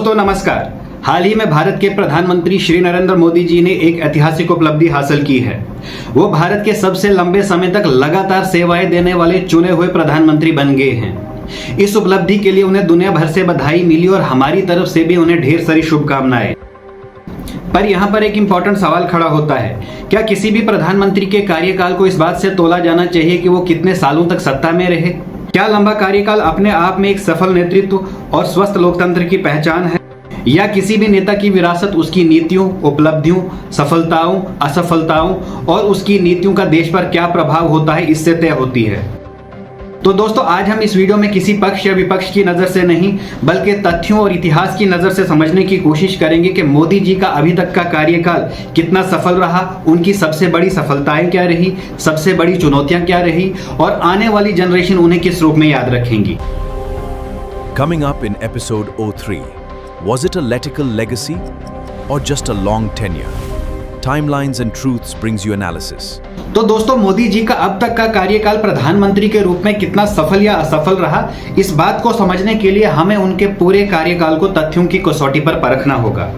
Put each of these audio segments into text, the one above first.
दोस्तों नमस्कार। हाल ही में भारत के प्रधानमंत्री श्री नरेंद्र मोदी जी ने एक ऐतिहासिक उपलब्धि हासिल की है। वो भारत के सबसे लंबे समय तक लगातार सेवाएं देने वाले चुने हुए प्रधानमंत्री बन गए हैं। इस उपलब्धि के लिए उन्हें दुनिया भर से बधाई मिली और हमारी तरफ से भी उन्हें ढेर सारी शुभकामनाएं। पर यहाँ पर एक इंपॉर्टेंट सवाल खड़ा होता है, क्या किसी भी प्रधानमंत्री के कार्यकाल को इस बात से तोला जाना चाहिए कि वो कितने सालों तक सत्ता में रहे? क्या लंबा कार्यकाल अपने आप में एक सफल नेतृत्व और स्वस्थ लोकतंत्र की पहचान है, या किसी भी नेता की विरासत उसकी नीतियों, उपलब्धियों, सफलताओं, असफलताओं और उसकी नीतियों का देश पर क्या प्रभाव होता है इससे तय होती है? तो दोस्तों आज हम इस वीडियो में किसी पक्ष या विपक्ष की नज़र से नहीं बल्कि तथ्यों और इतिहास की नज़र से समझने की कोशिश करेंगे कि मोदी जी का अभी तक का कार्यकाल कितना सफल रहा, उनकी सबसे बड़ी सफलताएं क्या रही, सबसे बड़ी चुनौतियां क्या रही और आने वाली जनरेशन उन्हें किस रूप में याद रखेंगी। Coming up in episode 03, was it a letical legacy or just a long tenure? Timelines and Truths brings you analysis. तो दोस्तों मोदी जी का अब तक का कार्यकाल प्रधानमंत्री के रूप में कितना सफल या असफल रहा, इस बात को समझने के लिए हमें उनके पूरे कार्यकाल को तथ्यों की कसौटी पर परखना होगा।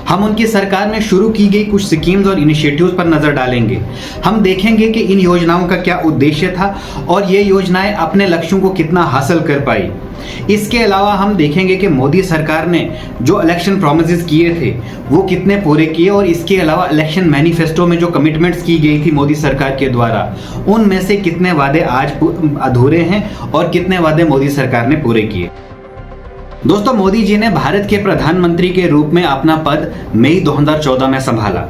हम उनकी सरकार में शुरू की गई कुछ स्कीम्स और इनिशिएटिव्स पर नजर डालेंगे। हम देखेंगे कि इन योजनाओं का क्या उद्देश्य था और ये योजनाएं अपने लक्ष्यों को कितना हासिल कर पाई। इसके अलावा हम देखेंगे कि मोदी सरकार ने जो इलेक्शन प्रॉमिसेस किए थे वो कितने पूरे किए और इसके अलावा इलेक्शन मैनिफेस्टो में जो कमिटमेंट्स की गई थी मोदी सरकार के द्वारा, उनमें से कितने वादे आज अधूरे हैं और कितने वादे मोदी सरकार ने पूरे किए। दोस्तों मोदी जी ने भारत के प्रधानमंत्री के रूप में अपना पद मई 2014 में संभाला।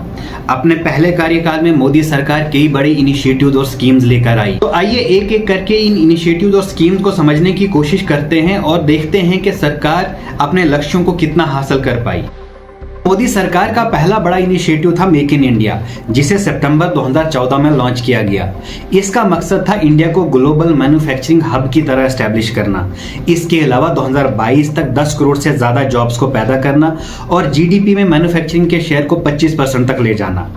अपने पहले कार्यकाल में मोदी सरकार कई बड़े इनिशिएटिव्स और स्कीम्स लेकर आई। तो आइए एक एक करके इन इनिशिएटिव्स और स्कीम्स को समझने की कोशिश करते हैं और देखते हैं कि सरकार अपने लक्ष्यों को कितना हासिल कर पाई। मोदी सरकार का पहला बड़ा इनिशिएटिव था मेक इन इंडिया, जिसे सितंबर 2014 में लॉन्च किया गया। इसका मकसद था इंडिया को ग्लोबल मैन्युफैक्चरिंग हब की तरह एस्टैब्लिश करना। इसके अलावा 2022 तक 10 करोड़ से ज्यादा जॉब्स को पैदा करना और जीडीपी में मैन्युफैक्चरिंग के शेयर को 25% तक ले जाना।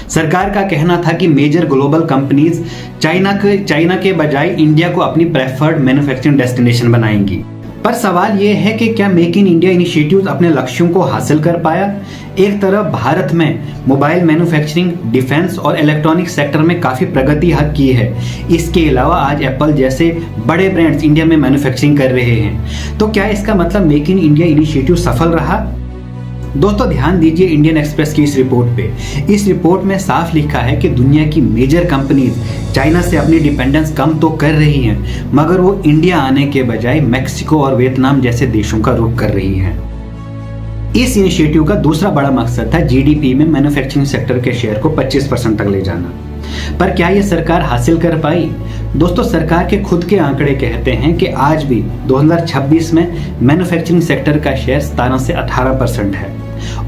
सरकार का कहना था कि मेजर ग्लोबल कंपनीज चाइना के बजाय इंडिया को अपनी प्रेफर्ड मैन्युफैक्चरिंग डेस्टिनेशन बनाएंगी। पर सवाल यह है कि क्या मेक इन इंडिया इनिशिएटिव्स अपने लक्ष्यों को हासिल कर पाया? एक तरफ भारत में मोबाइल मैन्युफैक्चरिंग, डिफेंस और इलेक्ट्रॉनिक सेक्टर में काफ़ी प्रगति की है। इसके अलावा आज एप्पल जैसे बड़े ब्रांड्स इंडिया में मैन्युफैक्चरिंग कर रहे हैं। तो क्या इसका मतलब मेक इन इंडिया इनिशिएटिव सफल रहा? दोस्तों ध्यान दीजिए इंडियन एक्सप्रेस की इस रिपोर्ट पे। इस रिपोर्ट में साफ लिखा है कि दुनिया की मेजर कंपनीज चाइना से अपनी डिपेंडेंस कम तो कर रही हैं, मगर वो इंडिया आने के बजाय मैक्सिको और वियतनाम जैसे देशों का रुख कर रही हैं। इस इनिशिएटिव का दूसरा बड़ा मकसद था जीडीपी में मैन्युफैक्चरिंग सेक्टर के शेयर को 25% तक ले जाना। पर क्या ये सरकार हासिल कर पाई? दोस्तों सरकार के खुद के आंकड़े कहते हैं कि आज भी 2026 में मैन्युफैक्चरिंग सेक्टर का शेयर 17 से 18% है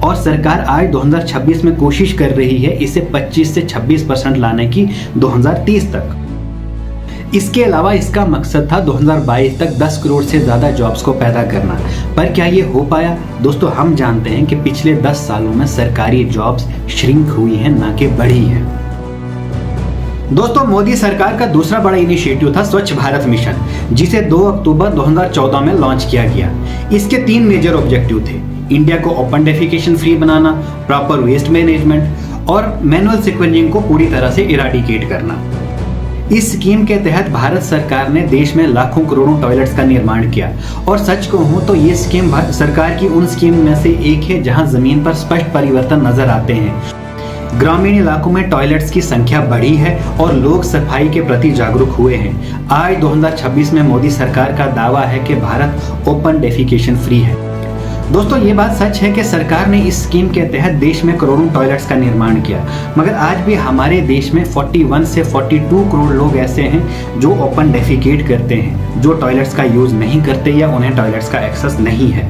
और सरकार आज 2026 में कोशिश कर रही है इसे 25 से 26% लाने की 2030 तक। इसके अलावा इसका मकसद था 2022 तक 10 करोड़ से ज़्यादा जॉब्स को पैदा करना। पर क्या ये हो पाया? दोस्तों हम जानते हैं कि पिछले 10 सालों में सरकारी जॉब्स श्रिंक हुई हैं, ना कि बढ़ी हैं। दोस्तों मोदी सरकार का दूसरा बड़ा इनिशिएटिव था स्वच्छ भारत मिशन, जिसे 2 अक्टूबर 2014 में लॉन्च किया गया। इसके 3 मेजर ऑब्जेक्टिव थे: इंडिया को ओपन डेफिकेशन फ्री बनाना, प्रॉपर वेस्ट मैनेजमेंट और मैनुअल सिक्वेंजिंग को पूरी तरह से इराडिकेट करना। इस स्कीम के तहत भारत सरकार ने देश में लाखों करोड़ों टॉयलेट्स का निर्माण किया और सच कहूं तो ये स्कीम सरकार की उन स्कीम में से एक है जहां जमीन पर स्पष्ट परिवर्तन नजर आते हैं। ग्रामीण इलाकों में टॉयलेट्स की संख्या बढ़ी है और लोग सफाई के प्रति जागरूक हुए हैं। आज 2026 में मोदी सरकार का दावा है कि भारत ओपन डेफिकेशन फ्री है। दोस्तों ये बात सच है कि सरकार ने इस स्कीम के तहत देश में करोड़ों टॉयलेट्स का निर्माण किया, मगर आज भी हमारे देश में 41 से 42 करोड़ लोग ऐसे हैं जो ओपन डेफिकेट करते हैं, जो टॉयलेट्स का यूज नहीं करते या उन्हें टॉयलेट्स का एक्सेस नहीं है।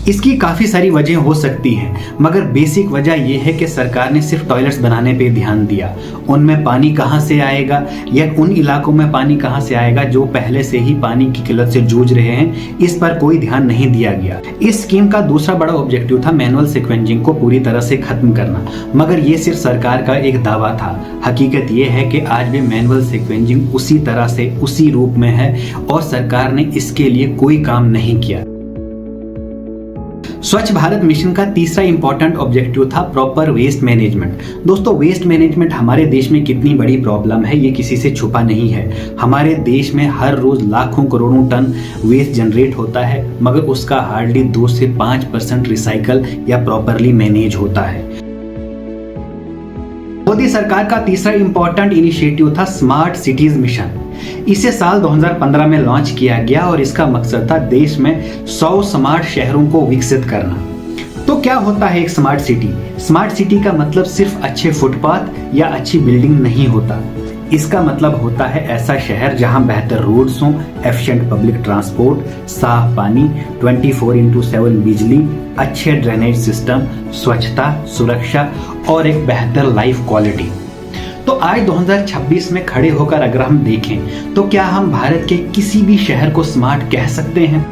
इसकी काफ़ी सारी वजह हो सकती हैं, मगर बेसिक वजह यह है कि सरकार ने सिर्फ टॉयलेट्स बनाने पे ध्यान दिया। उनमें पानी कहाँ से आएगा या उन इलाकों में पानी कहाँ से आएगा जो पहले से ही पानी की किल्लत से जूझ रहे हैं, इस पर कोई ध्यान नहीं दिया गया। इस स्कीम का दूसरा बड़ा ऑब्जेक्टिव था मैनुअल सिक्वेंजिंग को पूरी तरह से खत्म करना, मगर ये सिर्फ सरकार का एक दावा था। हकीकत ये है कि आज भी मैनुअल सिक्वेंजिंग उसी तरह से उसी रूप में है और सरकार ने इसके लिए कोई काम नहीं किया। स्वच्छ भारत मिशन का तीसरा इंपॉर्टेंट ऑब्जेक्टिव था प्रॉपर वेस्ट मैनेजमेंट। दोस्तों, वेस्ट मैनेजमेंट हमारे देश में कितनी बड़ी प्रॉब्लम है ये किसी से छुपा नहीं है। हमारे देश में हर रोज लाखों करोड़ों टन वेस्ट जनरेट होता है, मगर उसका हार्डली 2 से 5% रिसाइकल या प्रॉपरली मैनेज होता है। मोदी सरकार का तीसरा इंपॉर्टेंट इनिशिएटिव था स्मार्ट सिटीज मिशन। इसे साल 2015 में लॉन्च किया गया और इसका मकसद था देश में 100 स्मार्ट शहरों को विकसित करना। तो क्या होता है एक स्मार्ट सिटी? स्मार्ट सिटी का मतलब सिर्फ अच्छे फुटपाथ या अच्छी बिल्डिंग नहीं होता। इसका मतलब होता है ऐसा शहर जहां बेहतर रोड्स हों, एफिशिएंट पब्लिक ट्रांसपोर्ट, साफ पानी, 24/7 बिजली, अच्छे ड्रेनेज सिस्टम, स्वच्छता, सुरक्षा और एक बेहतर लाइफ क्वालिटी। तो आज 2026 में खड़े होकर अगर हम देखें तो क्या हम भारत के किसी भी शहर को स्मार्ट कह सकते हैं?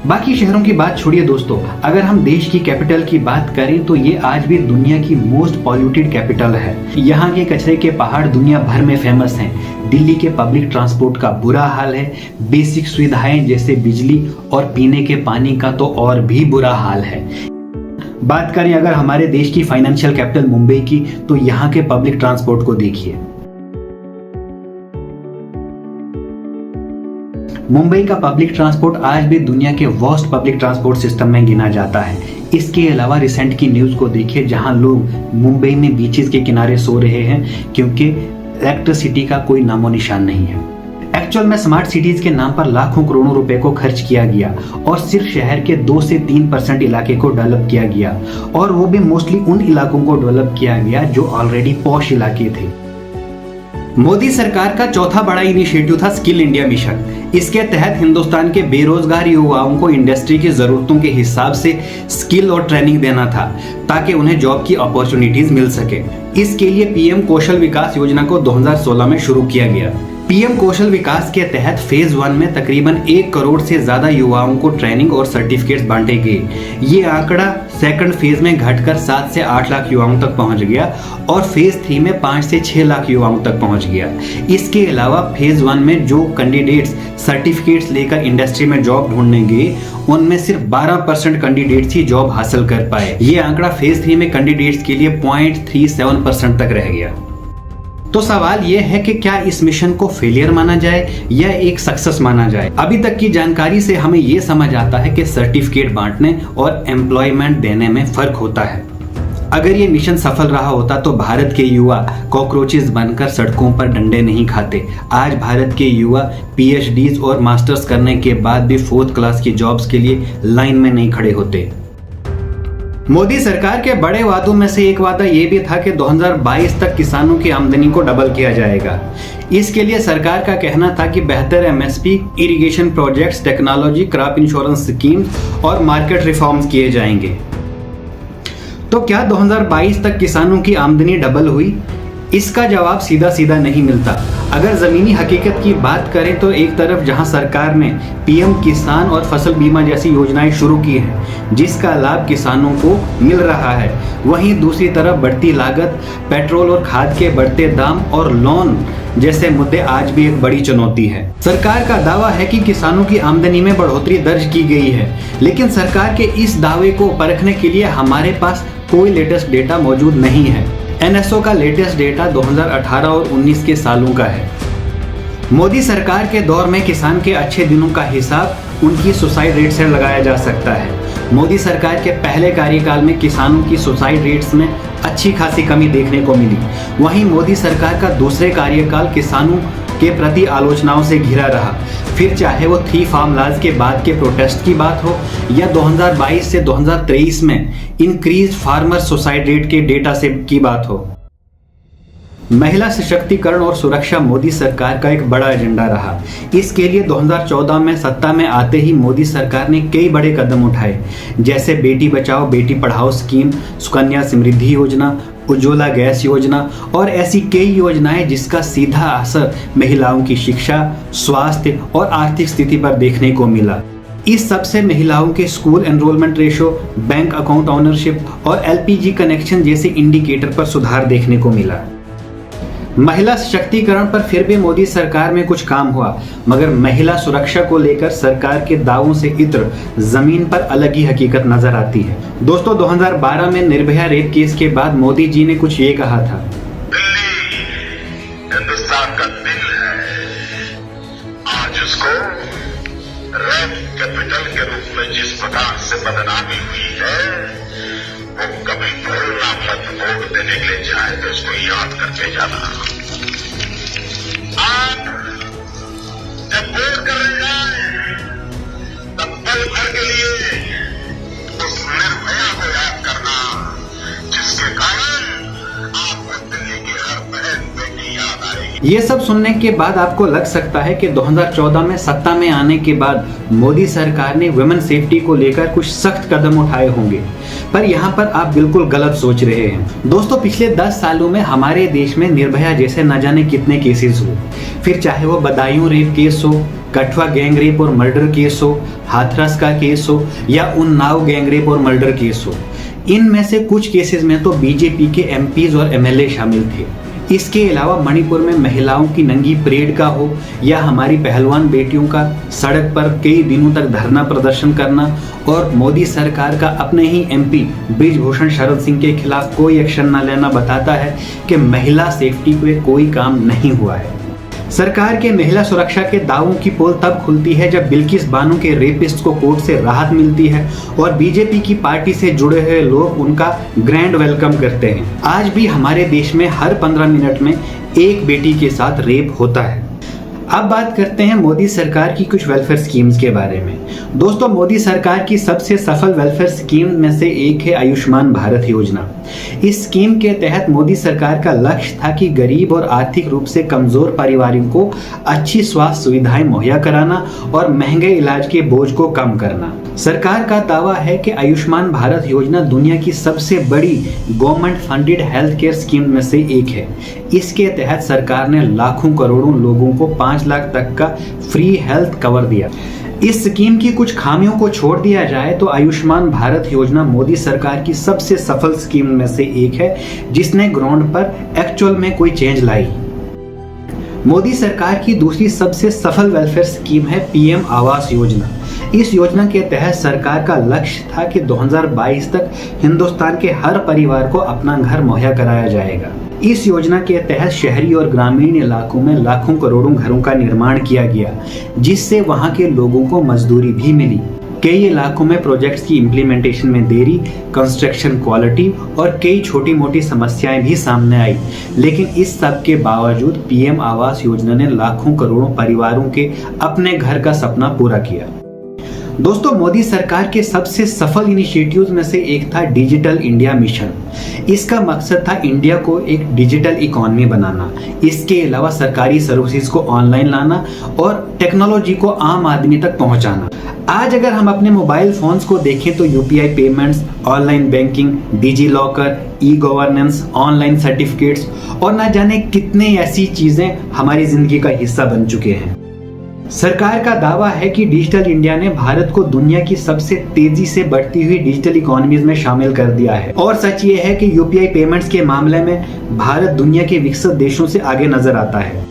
बाकी शहरों की बात छोड़िए दोस्तों, अगर हम देश की कैपिटल की बात करें तो ये आज भी दुनिया की मोस्ट पॉल्यूटेड कैपिटल है। यहाँ के कचरे के पहाड़ दुनिया भर में फेमस हैं। दिल्ली के पब्लिक ट्रांसपोर्ट का बुरा हाल है। बेसिक सुविधाएं जैसे बिजली और पीने के पानी का तो और भी बुरा हाल है। बात करें अगर हमारे देश की फाइनेंशियल कैपिटल मुंबई की, तो यहाँ के पब्लिक ट्रांसपोर्ट को देखिए। मुंबई का पब्लिक ट्रांसपोर्ट आज भी दुनिया के वर्स्ट पब्लिक ट्रांसपोर्ट सिस्टम में गिना जाता है। इसके अलावा रिसेंट की न्यूज को देखिए जहां लोग मुंबई में बीचेस के किनारे सो रहे हैं क्योंकि इलेक्ट्रिसिटी का कोई नामो निशान नहीं है। एक्चुअल में स्मार्ट सिटीज के नाम पर लाखों करोड़ों रुपए को खर्च किया गया और सिर्फ शहर के 2 से 3% इलाके को डेवलप किया गया, और वो भी मोस्टली उन इलाकों को डेवलप किया गया जो ऑलरेडी पॉश इलाके थे। मोदी सरकार का चौथा बड़ा इनिशिएटिव था स्किल इंडिया मिशन। इसके तहत हिंदुस्तान के बेरोजगार युवाओं को इंडस्ट्री की जरूरतों के हिसाब से स्किल और ट्रेनिंग देना था ताकि उन्हें जॉब की अपॉर्चुनिटीज मिल सके। इसके लिए पीएम कौशल विकास योजना को 2016 में शुरू किया गया। पीएम कौशल विकास के तहत फेज 1 में तकरीबन 1 करोड़ से ज्यादा युवाओं को ट्रेनिंग और सर्टिफिकेट्स बांटे गए। ये आंकड़ा सेकंड फेज में घटकर 7 से 8 लाख युवाओं तक पहुंच गया और फेज 3 में 5 से 6 लाख युवाओं तक पहुंच गया। इसके अलावा फेज 1 में जो कैंडिडेट्स सर्टिफिकेट्स लेकर इंडस्ट्री में जॉब ढूंढने गए उनमें सिर्फ 12% कैंडिडेट्स ही जॉब हासिल कर पाए। ये आंकड़ा फेज 3 में कैंडिडेट्स के लिए 0.37% तक रह गया। तो सवाल यह है कि क्या इस मिशन को फेलियर माना जाए या एक सक्सेस माना जाए? अभी तक की जानकारी से हमें यह समझ आता है कि सर्टिफिकेट बांटने और एम्प्लॉयमेंट देने में फर्क होता है। अगर ये मिशन सफल रहा होता तो भारत के युवा कॉकरोचेस बनकर सड़कों पर डंडे नहीं खाते। आज भारत के युवा PhDs और मास्टर्स करने के बाद भी 4th क्लास की जॉब्स के लिए लाइन में नहीं खड़े होते। मोदी सरकार के बड़े वादों में से एक वादा ये भी था कि 2022 तक किसानों की आमदनी को डबल किया जाएगा। इसके लिए सरकार का कहना था कि बेहतर MSP, irrigation projects, technology, crop insurance schemes और मार्केट रिफॉर्म्स किए जाएंगे। तो क्या 2022 तक किसानों की आमदनी डबल हुई? इसका जवाब सीधा सीधा नहीं मिलता। अगर जमीनी हकीकत की बात करें तो एक तरफ जहां सरकार ने PM किसान और फसल बीमा जैसी योजनाएं शुरू की हैं जिसका लाभ किसानों को मिल रहा है, वहीं दूसरी तरफ बढ़ती लागत, पेट्रोल और खाद के बढ़ते दाम और लोन जैसे मुद्दे आज भी एक बड़ी चुनौती है। सरकार का दावा है कि किसानों की आमदनी में बढ़ोतरी दर्ज की गई है, लेकिन सरकार के इस दावे को परखने के लिए हमारे पास कोई लेटेस्ट डेटा मौजूद नहीं है। NSO का लेटेस्ट डेटा 2018 और 19 के सालों का है। मोदी सरकार के दौर में किसान के अच्छे दिनों का हिसाब उनकी सुसाइड रेट से लगाया जा सकता है। मोदी सरकार के पहले कार्यकाल में किसानों की सुसाइड रेट्स में अच्छी खासी कमी देखने को मिली। वहीं मोदी सरकार का दूसरे कार्यकाल किसानों के प्रति आलोचनाओं से घिरा रहा, फिर चाहे वो 3 फार्म लॉज के बाद के प्रोटेस्ट की बात हो या 2022 से 2023 में इंक्रीज फार्मर सुसाइड रेट के डेटा से की बात हो। महिला सशक्तिकरण और सुरक्षा मोदी सरकार का एक बड़ा एजेंडा रहा। इसके लिए 2014 में सत्ता में आते ही मोदी सरकार ने कई बड़े कदम उठाए, जैसे बेटी बचाओ बेटी पढ़ाओ स्कीम, सुकन्या समृद्धि योजना, उज्ज्वला गैस योजना और ऐसी कई योजनाएं जिसका सीधा असर महिलाओं की शिक्षा, स्वास्थ्य और आर्थिक स्थिति पर देखने को मिला। इस सबसे महिलाओं के school enrolment ratio, bank account ownership और LPG कनेक्शन जैसे इंडिकेटर पर सुधार देखने को मिला। महिला सशक्तिकरण पर फिर भी मोदी सरकार में कुछ काम हुआ, मगर महिला सुरक्षा को लेकर सरकार के दावों से इत्र जमीन पर अलग ही हकीकत नजर आती है। दोस्तों 2012 में निर्भया रेप केस के बाद मोदी जी ने कुछ ये कहा था, दिल्ली हिंदुस्तान का दिल है, आज उसको रेप कैपिटल के रूप में जिस प्रकार से बदनामी हुई है, वो कभी भूलना मत। वोट देने के लिए जाए तो उसको याद करके जाना। आप जब वोट करने जाए तब पल भर के लिए उस निर्भया को याद करना, जिसके कारण आपको दिल्ली की हर बहन बेटी याद आएगी। ये सब सुनने के बाद आपको लग सकता है कि 2014 में सत्ता में आने के बाद मोदी सरकार ने वुमेन सेफ्टी को लेकर कुछ सख्त कदम उठाए होंगे, पर यहाँ पर आप बिल्कुल गलत सोच रहे हैं। दोस्तों पिछले 10 सालों में हमारे देश में निर्भया जैसे न जाने कितने केसेस हुए, फिर चाहे वो बदायूं रेप केस हो, कठुआ गैंग रेप और मर्डर केस हो, हाथरस का केस हो या उन्नाव गैंग रेप और मर्डर केस हो। इनमें से कुछ केसेस में तो बीजेपी के एमपीज और एमएलए शामिल थे। इसके अलावा मणिपुर में महिलाओं की नंगी परेड का हो या हमारी पहलवान बेटियों का सड़क पर कई दिनों तक धरना प्रदर्शन करना और मोदी सरकार का अपने ही एमपी बृजभूषण शरण सिंह के खिलाफ कोई एक्शन न लेना बताता है कि महिला सेफ्टी पे कोई काम नहीं हुआ है। सरकार के महिला सुरक्षा के दावों की पोल तब खुलती है जब बिल्किस बानो के रेपिस्ट को कोर्ट से राहत मिलती है और बीजेपी की पार्टी से जुड़े हुए लोग उनका ग्रैंड वेलकम करते हैं। आज भी हमारे देश में हर 15 मिनट में एक बेटी के साथ रेप होता है। अब बात करते हैं मोदी सरकार की कुछ वेलफेयर स्कीम्स के बारे में। दोस्तों मोदी सरकार की सबसे सफल वेलफेयर स्कीम में से एक है आयुष्मान भारत योजना। इस स्कीम के तहत मोदी सरकार का लक्ष्य था कि गरीब और आर्थिक रूप से कमजोर परिवारों को अच्छी स्वास्थ्य सुविधाएं मुहैया कराना और महंगे इलाज के बोझ को कम करना। सरकार का दावा है कि आयुष्मान भारत योजना दुनिया की सबसे बड़ी government funded health care scheme में से एक है। इसके तहत सरकार ने लाखों करोड़ों लोगों को 5 लाख तक का फ्री हेल्थ कवर दिया। इस स्कीम की कुछ खामियों को छोड़ दिया जाए तो आयुष्मान भारत योजना मोदी सरकार की सबसे सफल स्कीम में से एक है, जिसने ग्राउंड पर एक्चुअल में कोई चेंज लाई। मोदी सरकार की दूसरी सबसे सफल वेलफेयर स्कीम है पीएम आवास योजना। इस योजना के तहत सरकार का लक्ष्य था कि 2022 तक हिंदुस्तान के हर परिवार को अपना घर मुहैया कराया जाएगा। इस योजना के तहत शहरी और ग्रामीण इलाकों में लाखों करोड़ों घरों का निर्माण किया गया, जिससे वहां के लोगों को मजदूरी भी मिली। कई इलाकों में प्रोजेक्ट्स की इम्प्लीमेंटेशन में देरी, कंस्ट्रक्शन क्वालिटी और कई छोटी मोटी समस्याएं भी सामने आई, लेकिन इस सब के बावजूद पीएम आवास योजना ने लाखों करोड़ों परिवारों के अपने घर का सपना पूरा किया। दोस्तों मोदी सरकार के सबसे सफल इनिशिएटिव्स में से एक था डिजिटल इंडिया मिशन। इसका मकसद था इंडिया को एक डिजिटल इकोनॉमी बनाना। इसके अलावा सरकारी सर्विसेज को ऑनलाइन लाना और टेक्नोलॉजी को आम आदमी तक पहुंचाना। आज अगर हम अपने मोबाइल फोन्स को देखें तो UPI payments, online banking, DigiLocker, e governance, online certificates और ना जाने कितने ऐसी चीजें हमारी जिंदगी का हिस्सा बन चुके हैं। सरकार का दावा है कि डिजिटल इंडिया ने भारत को दुनिया की सबसे तेजी से बढ़ती हुई डिजिटल इकोनॉमीज में शामिल कर दिया है और सच ये है कि यूपीआई पेमेंट्स के मामले में भारत दुनिया के विकसित देशों से आगे नजर आता है।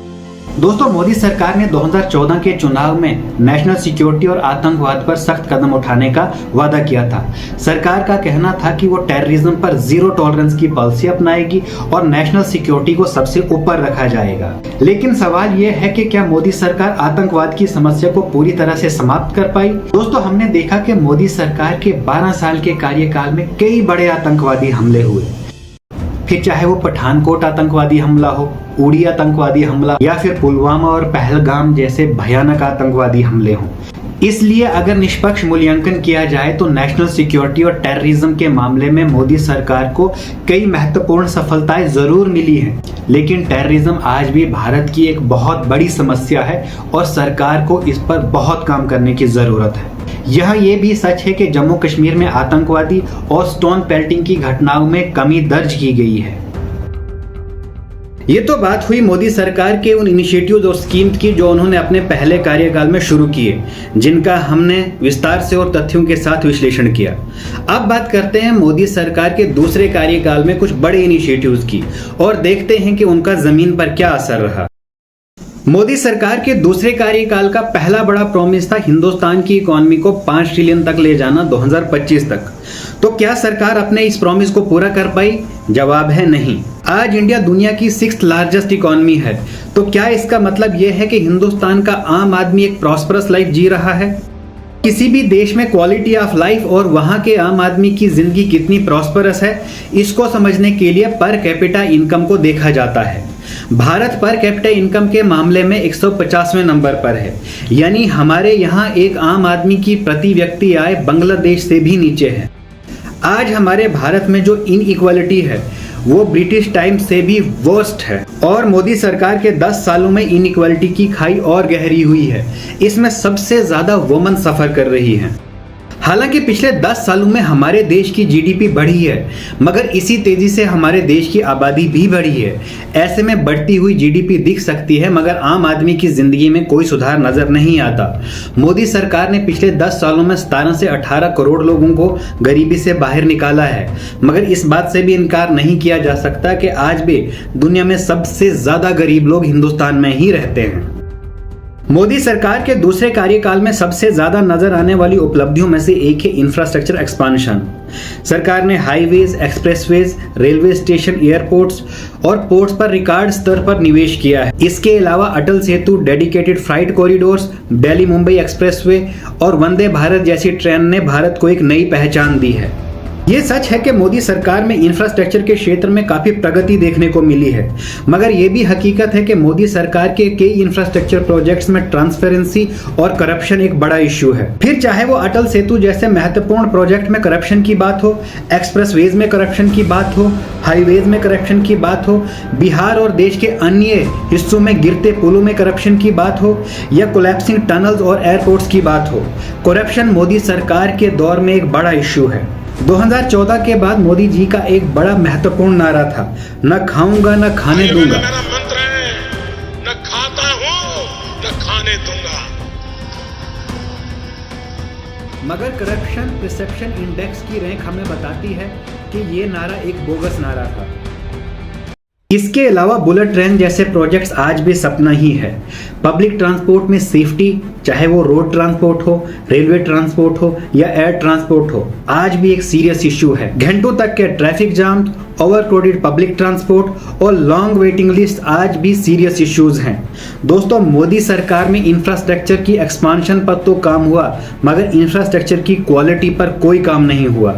दोस्तों मोदी सरकार ने 2014 के चुनाव में नेशनल सिक्योरिटी और आतंकवाद पर सख्त कदम उठाने का वादा किया था। सरकार का कहना था कि वो टेररिज्म पर जीरो टॉलरेंस की पॉलिसी अपनाएगी और नेशनल सिक्योरिटी को सबसे ऊपर रखा जाएगा। लेकिन सवाल ये है कि क्या मोदी सरकार आतंकवाद की समस्या को पूरी तरह से समाप्त कर पाई? दोस्तों हमने देखा कि मोदी सरकार के 12 साल के कार्यकाल में कई बड़े आतंकवादी हमले हुए, फिर चाहे वो पठानकोट आतंकवादी हमला हो, उड़ी आतंकवादी हमला या फिर पुलवामा और पहलगाम जैसे भयानक आतंकवादी हमले हों। इसलिए अगर निष्पक्ष मूल्यांकन किया जाए तो नेशनल सिक्योरिटी और टेररिज्म के मामले में मोदी सरकार को कई महत्वपूर्ण सफलताएं जरूर मिली हैं, लेकिन टेररिज्म आज भी भारत की एक बहुत बड़ी समस्या है और सरकार को इस पर बहुत काम करने की जरूरत है। यह ये भी सच है कि जम्मू कश्मीर में आतंकवादी और स्टोन पेल्टिंग की घटनाओं में कमी दर्ज की गई है। ये तो बात हुई मोदी सरकार के उन इनिशिएटिव्स और स्कीम्स की जो उन्होंने अपने पहले कार्यकाल में शुरू किए, जिनका हमने विस्तार से और तथ्यों के साथ विश्लेषण किया। अब बात करते हैं मोदी सरकार के दूसरे कार्यकाल में कुछ बड़े इनिशिएटिव्स की और देखते हैं कि उनका जमीन पर क्या असर रहा। मोदी सरकार के दूसरे कार्यकाल का पहला बड़ा प्रॉमिस था हिंदुस्तान की इकोनॉमी को 5 ट्रिलियन तक ले जाना 2025 तक। तो क्या सरकार अपने इस प्रॉमिस को पूरा कर पाई? जवाब है नहीं। आज इंडिया दुनिया की 6th लार्जेस्ट इकोनॉमी है। तो क्या इसका मतलब यह है कि हिंदुस्तान का आम आदमी एक प्रॉस्परस लाइफ जी रहा है? किसी भी देश में क्वालिटी ऑफ लाइफ और वहां के आम आदमी की जिंदगी कितनी प्रॉस्परस है, इसको समझने के लिए पर कैपिटा इनकम को देखा जाता है। भारत पर कैपिटा इनकम के मामले में 150वें नंबर पर है, यानी हमारे यहाँ एक आम आदमी की प्रति व्यक्ति आय बांग्लादेश से भी नीचे है। आज हमारे भारत में जो इनइक्वालिटी है वो ब्रिटिश टाइम से भी वर्स्ट है और मोदी सरकार के 10 सालों में इनइक्वालिटी की खाई और गहरी हुई है। इसमें सबसे ज्यादा वुमेन सफर कर रही हैं। हालांकि पिछले 10 सालों में हमारे देश की जीडीपी बढ़ी है, मगर इसी तेजी से हमारे देश की आबादी भी बढ़ी है। ऐसे में बढ़ती हुई जीडीपी दिख सकती है, मगर आम आदमी की जिंदगी में कोई सुधार नजर नहीं आता। मोदी सरकार ने पिछले 10 सालों में 17 से 18 करोड़ लोगों को गरीबी से बाहर निकाला है, मगर इस बात से भी इनकार नहीं किया जा सकता कि आज भी दुनिया में सबसे ज्यादा गरीब लोग हिंदुस्तान में ही रहते हैं। मोदी सरकार के दूसरे कार्यकाल में सबसे ज्यादा नजर आने वाली उपलब्धियों में से एक है इंफ्रास्ट्रक्चर एक्सपांशन। सरकार ने highways, expressways, railway station, airports और पोर्ट्स पर रिकॉर्ड स्तर पर निवेश किया है। इसके अलावा Atal Setu, dedicated freight corridors, Delhi Mumbai expressway और वंदे भारत जैसी ट्रेन ने भारत को एक नई पहचान दी है। ये सच है कि मोदी सरकार में इंफ्रास्ट्रक्चर के क्षेत्र में काफी प्रगति देखने को मिली है, मगर ये भी हकीकत है कि मोदी सरकार के कई इंफ्रास्ट्रक्चर प्रोजेक्ट्स में ट्रांसपेरेंसी और करप्शन एक बड़ा इश्यू है। फिर चाहे वो अटल सेतु जैसे महत्वपूर्ण प्रोजेक्ट में करप्शन की बात हो, एक्सप्रेसवेज में करप्शन की बात हो, हाईवेज में करप्शन की बात हो, बिहार और देश के अन्य हिस्सों में गिरते पुलों में करप्शन की बात हो या कोलैप्सिंग टनल्स और एयरपोर्ट्स की बात हो, करप्शन मोदी सरकार के दौर में एक बड़ा इश्यू है। 2014 के बाद मोदी जी का एक बड़ा महत्वपूर्ण नारा था, न खाऊंगा न खाने दूंगा। मेरा मंत्र है, न खाता हूं न खाने दूंगा। मगर करप्शन परसेप्शन इंडेक्स की रैंक हमें बताती है कि ये नारा एक बोगस नारा था। इसके अलावा बुलेट ट्रेन जैसे प्रोजेक्ट्स आज भी सपना ही है। पब्लिक ट्रांसपोर्ट में सेफ्टी, चाहे वो रोड ट्रांसपोर्ट हो, रेलवे ट्रांसपोर्ट हो या एयर ट्रांसपोर्ट हो, आज भी एक सीरियस इश्यू है। घंटों तक के traffic jam, overcrowded public transport और लॉन्ग वेटिंग लिस्ट आज भी सीरियस इश्यूज हैं। दोस्तों, मोदी सरकार में इंफ्रास्ट्रक्चर की एक्सपांशन पर तो काम हुआ, मगर इंफ्रास्ट्रक्चर की क्वालिटी पर कोई काम नहीं हुआ।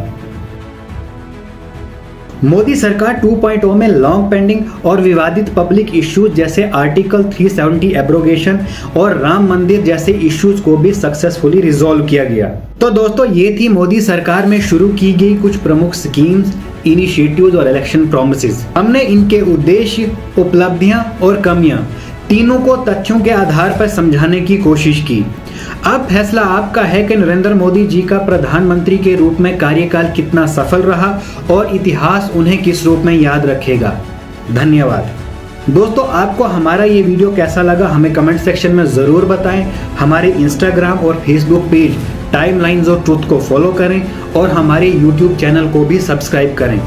मोदी सरकार 2.0 में लॉन्ग पेंडिंग और विवादित पब्लिक इश्यूज जैसे आर्टिकल 370 एब्रोगेशन और राम मंदिर जैसे इश्यूज को भी सक्सेसफुली रिजॉल्व किया गया। तो दोस्तों, ये थी मोदी सरकार में शुरू की गई कुछ प्रमुख स्कीम्स, इनिशिएटिव्स और इलेक्शन प्रॉमिसेस। हमने इनके उद्देश्य, उपलब्धियां और कमियां तीनों को तथ्यों के आधार पर समझाने की कोशिश की। अब फैसला आपका है कि नरेंद्र मोदी जी का प्रधानमंत्री के रूप में कार्यकाल कितना सफल रहा और इतिहास उन्हें किस रूप में याद रखेगा। धन्यवाद। दोस्तों, आपको हमारा ये वीडियो कैसा लगा हमें कमेंट सेक्शन में ज़रूर बताएं। हमारे इंस्टाग्राम और Facebook page timelines of truth को फॉलो करें और हमारे यूट्यूब चैनल को भी सब्सक्राइब करें।